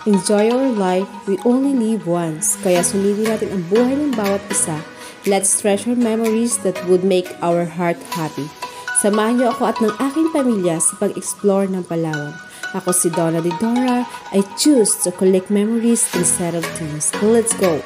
Enjoy our life, we only live once, kaya sulitin natin ang buhay ng bawat isa. Let's treasure memories that would make our heart happy. Samahan niyo ako at ng aking pamilya sa pag-explore ng Palawan. Ako si Donna Didora. I choose to collect memories instead of things. Let's go!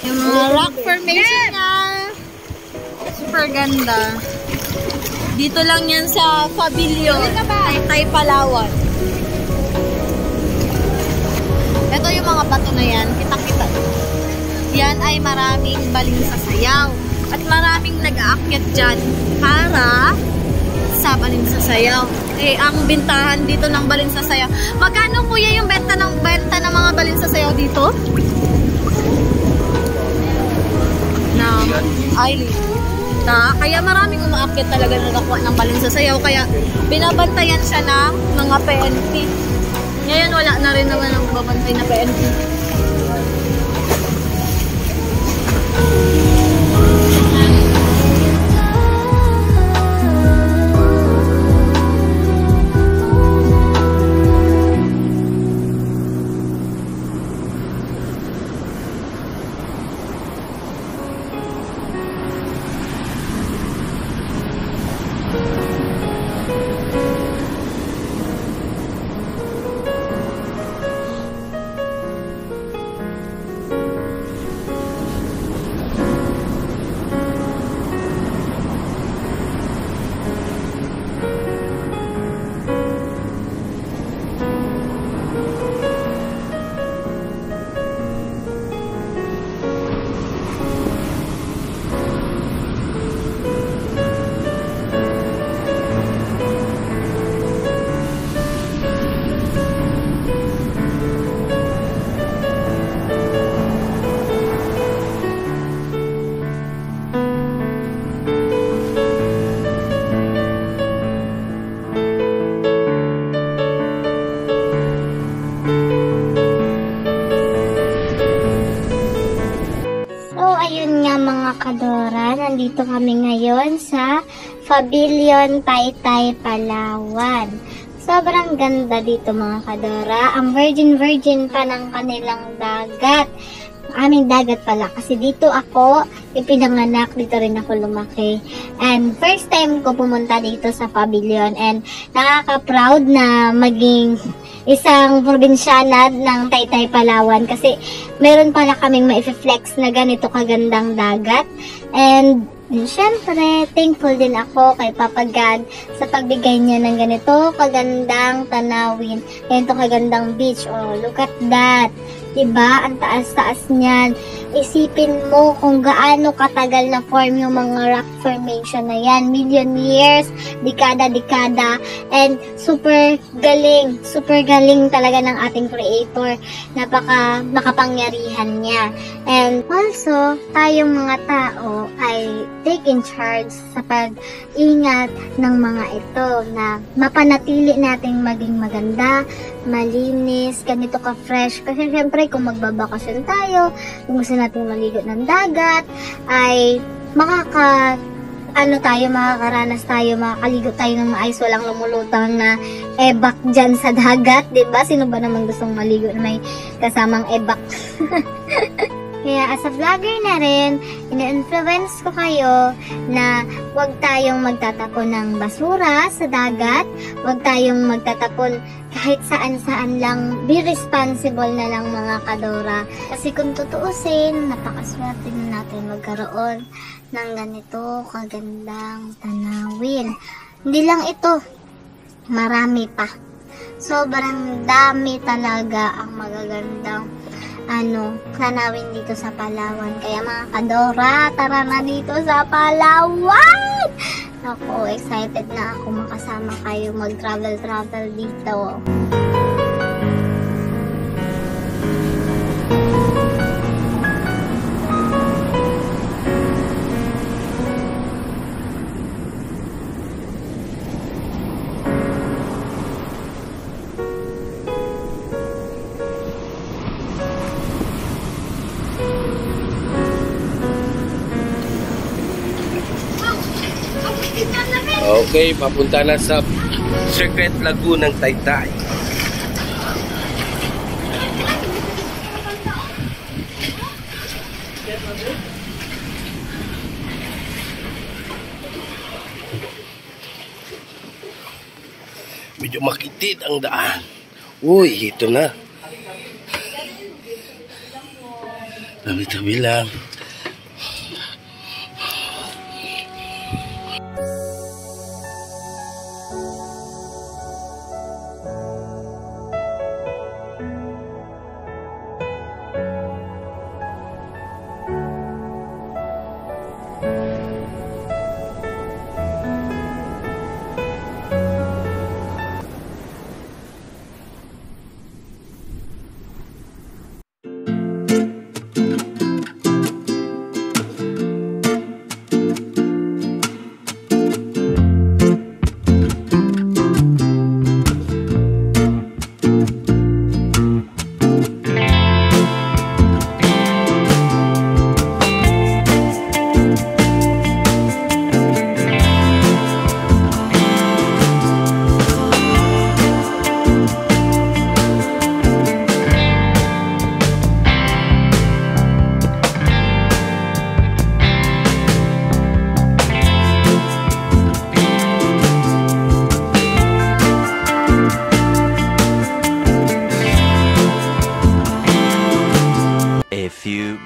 Yung mga rock formation niya. Super ganda. Dito lang yan sa Pavilion. Taytay, Palawan. Ito yung mga bato na yan. Kita-kita. Yan ay maraming baling sasayaw. At maraming nag-aakyat dyan para sa baling sasayaw. Eh, ang bintahan dito ng baling sasayaw. Magkano kuya yung benta ng mga baling sasayaw dito? Kaya maraming umaakyat talaga nagakuha ng baling sasayaw. Kaya binabantayan siya ng mga PNP. Ngayon wala na rin naman ang babantay na PNP. nga, nandito kami ngayon sa Pavilion Taytay, Palawan. Sobrang ganda dito mga kadora. Ang virgin pa ng kanilang dagat. Aming dagat pala kasi dito ako ipinanganak, dito rin ako lumaki. And first time ko pumunta dito sa Pavilion and nakaka-proud na maging isang probinsyana ng Taytay, Palawan kasi meron pala kaming ma-flex na ganito kagandang dagat. And syempre, thankful din ako kay Papa God sa pagbigay niya ng ganito kagandang tanawin, ganito kagandang beach. Oh, look at that. Diba? Ang taas-taas niyan. Isipin mo kung gaano katagal na form yung mga rock formation na yan. Million years, dekada-dekada. And super galing talaga ng ating creator. Nakapangyarihan niya. And also, tayong mga tao ay take in charge sa pag-ingat ng mga ito na mapanatili nating maging maganda, malinis, ganito ka-fresh. Kasi syempre, kung magbabakasyon tayo, kung gusto natin maligo ng dagat, ay makakaranas tayo, makakaligo tayo ng maayos, walang lumulutang na ebak dyan sa dagat, diba? Sino ba naman gustong maligo na may kasamang ebak? Kaya as a vlogger na rin, ina-influence ko kayo na huwag tayong magtatapon ng basura sa dagat, huwag tayong magtatapon kahit saan-saan lang, be responsible na lang mga kadora. Kasi kung tutuusin, napakaswerte na natin magkaroon ng ganito kagandang tanawin. Hindi lang ito, marami pa. Sobrang dami talaga ang magagandang tanawin dito sa Palawan. Kaya mga kadora, tara na dito sa Palawan! Ako, excited na ako makasama kayo mag-travel dito. Okay, papunta na sa Secret Lagoon ng Taytay. Medyo makitid ang daan. Uy, ito na. Tabi-tabi lang.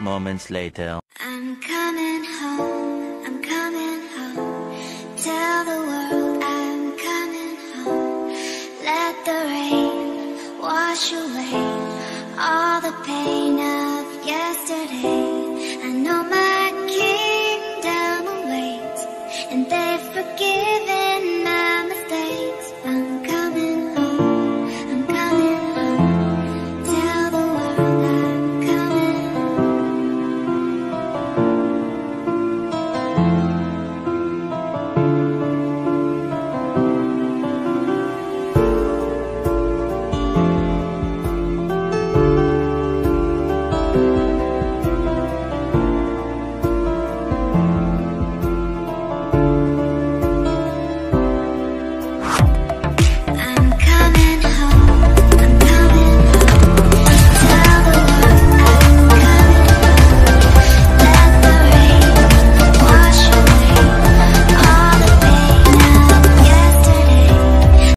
Moments later. I'm coming home, tell the world I'm coming home, let the rain wash away all the pain of yesterday. I know my kingdom awaits, and they've forgiven my mistakes. I'm coming home, tell the world I'm coming home.